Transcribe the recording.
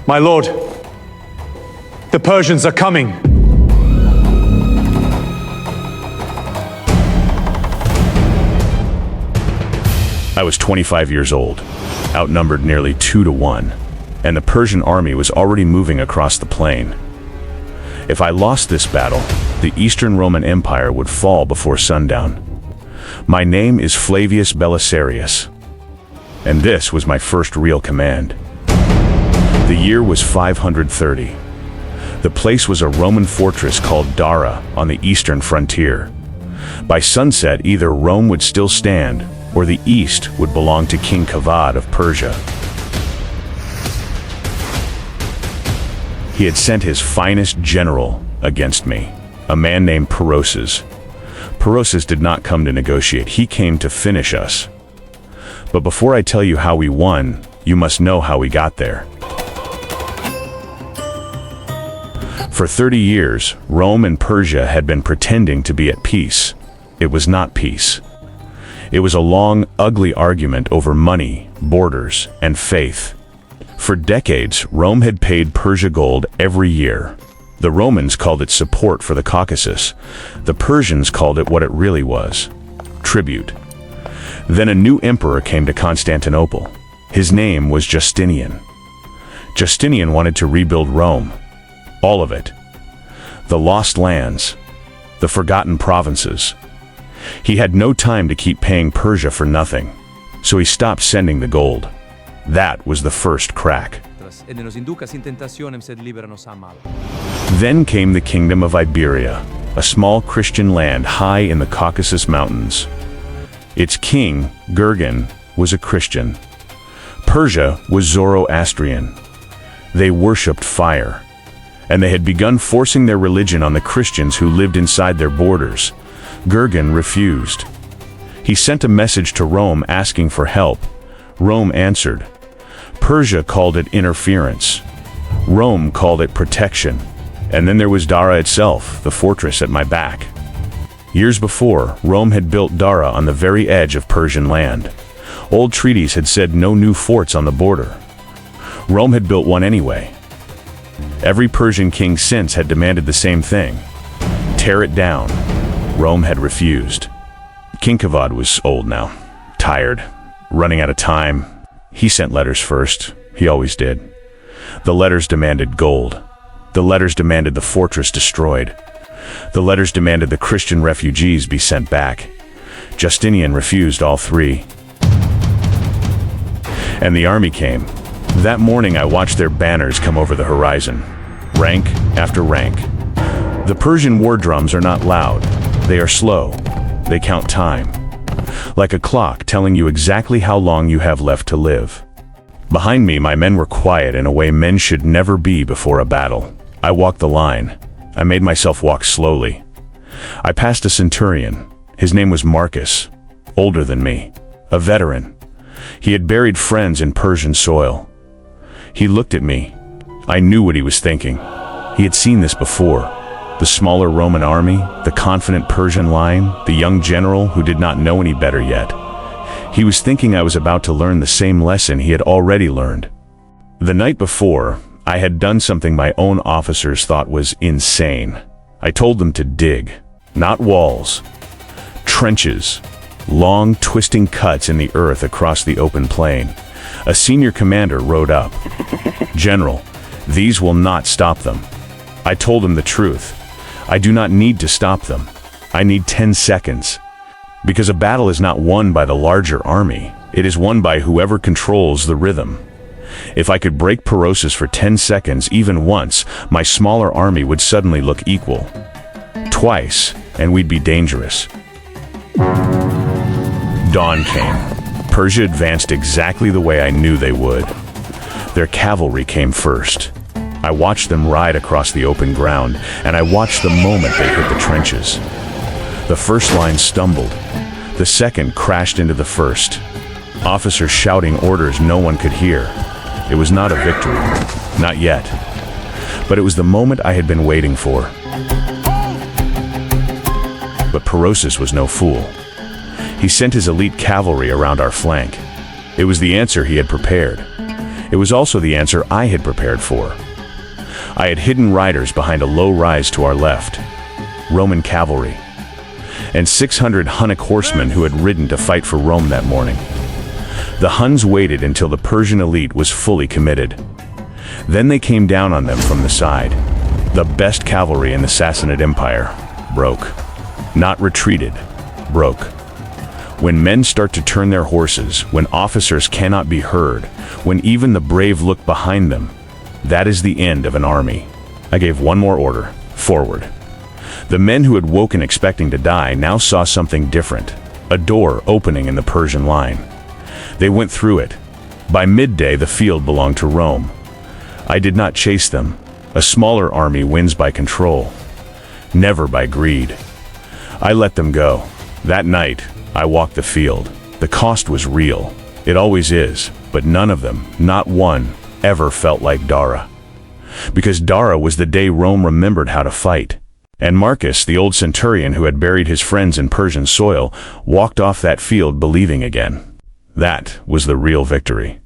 My lord, the Persians are coming. I was 25 years old, outnumbered nearly 2 to 1, and the Persian army was already moving across the plain. If I lost this battle, the Eastern Roman Empire would fall before sundown. My name is Flavius Belisarius, and this was my first real command. The year was 530. The place was a Roman fortress called Dara on the eastern frontier. By sunset, either Rome would still stand, or the east would belong to King Kavad of Persia. He had sent his finest general against me, a man named Perozes. Perozes did not come to negotiate, he came to finish us. But before I tell you how we won, you must know how we got there. For 30 years, Rome and Persia had been pretending to be at peace. It was not peace. It was a long, ugly argument over money, borders, and faith. For decades, Rome had paid Persia gold every year. The Romans called it support for the Caucasus. The Persians called it what it really was: tribute. Then a new emperor came to Constantinople. His name was Justinian. Justinian wanted to rebuild Rome. All of it. The lost lands, the forgotten provinces. He had no time to keep paying Persia for nothing, so he stopped sending the gold. That was the first crack. Then came the kingdom of Iberia, a small Christian land high in the Caucasus Mountains. Its king, Gurgen, was a Christian. Persia was Zoroastrian. They worshipped fire, and they had begun forcing their religion on the Christians who lived inside their borders. Gurgen refused. He sent a message to Rome asking for help. Rome answered. Persia called it interference. Rome called it protection. And then there was Dara itself, the fortress at my back. Years before, Rome had built Dara on the very edge of Persian land. Old treaties had said no new forts on the border. Rome had built one anyway. Every Persian king since had demanded the same thing: tear it down. Rome had refused. King Kavad was old now, tired, running out of time. He sent letters first. He always did. The letters demanded gold. The letters demanded the fortress destroyed. The letters demanded the Christian refugees be sent back. Justinian refused all three. And the army came. That morning I watched their banners come over the horizon, rank after rank. The Persian war drums are not loud. They are slow. They count time, like a clock telling you exactly how long you have left to live. Behind me, my men were quiet in a way men should never be before a battle. I walked the line. I made myself walk slowly. I passed a centurion. His name was Marcus, older than me, a veteran. He had buried friends in Persian soil. He looked at me. I knew what he was thinking. He had seen this before. The smaller Roman army, the confident Persian line, the young general who did not know any better yet. He was thinking I was about to learn the same lesson he had already learned. The night before, I had done something my own officers thought was insane. I told them to dig, not walls, trenches, long twisting cuts in the earth across the open plain. A senior commander rode up. "General, these will not stop them." I told him the truth. I do not need to stop them. I need 10 seconds. Because a battle is not won by the larger army. It is won by whoever controls the rhythm. If I could break Perozes for 10 seconds, even once, my smaller army would suddenly look equal. Twice, and we'd be dangerous. Dawn came. Persia advanced exactly the way I knew they would. Their cavalry came first. I watched them ride across the open ground, and I watched the moment they hit the trenches. The first line stumbled. The second crashed into the first. Officers shouting orders no one could hear. It was not a victory. Not yet. But it was the moment I had been waiting for. But Perozes was no fool. He sent his elite cavalry around our flank. It was the answer he had prepared. It was also the answer I had prepared for. I had hidden riders behind a low rise to our left, Roman cavalry, and 600 Hunnic horsemen who had ridden to fight for Rome that morning. The Huns waited until the Persian elite was fully committed. Then they came down on them from the side. The best cavalry in the Sassanid Empire broke. Not retreated, broke. When men start to turn their horses, when officers cannot be heard, when even the brave look behind them, that is the end of an army. I gave one more order: forward. The men who had woken expecting to die now saw something different, a door opening in the Persian line. They went through it. By midday, the field belonged to Rome. I did not chase them. A smaller army wins by control, never by greed. I let them go. That night, I walked the field. The cost was real. It always is, but none of them, not one, ever felt like Dara. Because Dara was the day Rome remembered how to fight. And Marcus, the old centurion who had buried his friends in Persian soil, walked off that field believing again. That was the real victory.